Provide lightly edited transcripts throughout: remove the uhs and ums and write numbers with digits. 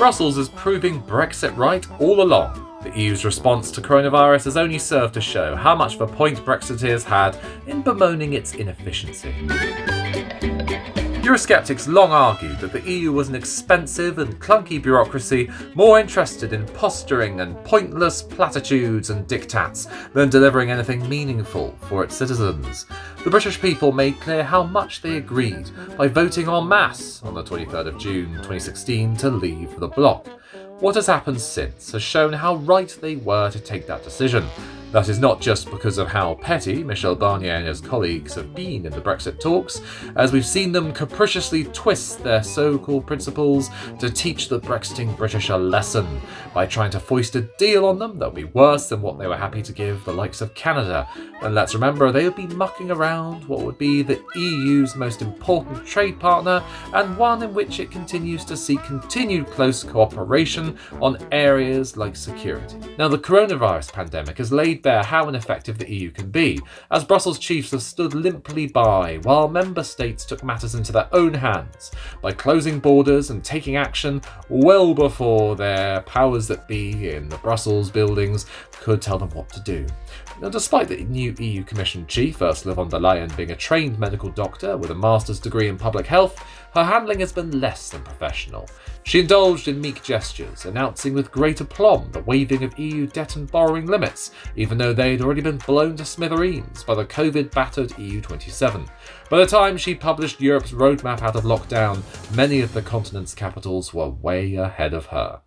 Brussels is proving Brexit right all along. The EU's response to coronavirus has only served to show how much of a point Brexiteers had in bemoaning its inefficiency. Eurosceptics long argued that the EU was an expensive and clunky bureaucracy more interested in posturing and pointless platitudes and diktats than delivering anything meaningful for its citizens. The British people made clear how much they agreed by voting en masse on the 23rd of June 2016 to leave the bloc. What has happened since has shown how right they were to take that decision. That is not just because of how petty Michel Barnier and his colleagues have been in the Brexit talks, as we've seen them capriciously twist their so-called principles to teach the Brexiting British a lesson by trying to foist a deal on them that would be worse than what they were happy to give the likes of Canada. And let's remember, they would be mucking around what would be the EU's most important trade partner and one in which it continues to seek continued close cooperation on areas like security. Now, the coronavirus pandemic has laid bare how ineffective the EU can be, as Brussels chiefs have stood limply by while member states took matters into their own hands by closing borders and taking action well before their powers that be in the Brussels buildings could tell them what to do. Now, despite the new EU Commission chief, Ursula von der Leyen, being a trained medical doctor with a master's degree in public health, her handling has been less than professional. She indulged in meek gestures, announcing with great aplomb the waiving of EU debt and borrowing limits, even though they had already been blown to smithereens by the COVID-battered EU 27. By the time she published Europe's roadmap out of lockdown, many of the continent's capitals were way ahead of her.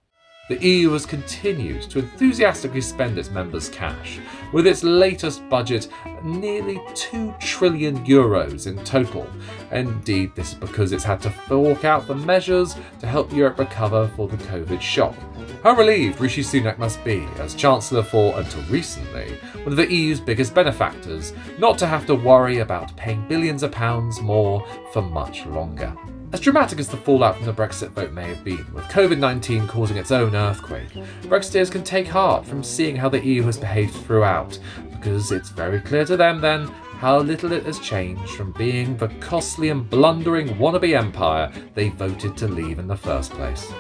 The EU has continued to enthusiastically spend its members' cash, with its latest budget nearly 2 trillion euros in total. Indeed, this is because it's had to fork out the measures to help Europe recover for the COVID shock. How relieved Rishi Sunak must be, as Chancellor for, until recently, one of the EU's biggest benefactors, not to have to worry about paying billions of pounds more for much longer. As dramatic as the fallout from the Brexit vote may have been, with COVID-19 causing its own earthquake, Brexiteers can take heart from seeing how the EU has behaved throughout, because it's very clear to them then how little it has changed from being the costly and blundering wannabe empire they voted to leave in the first place.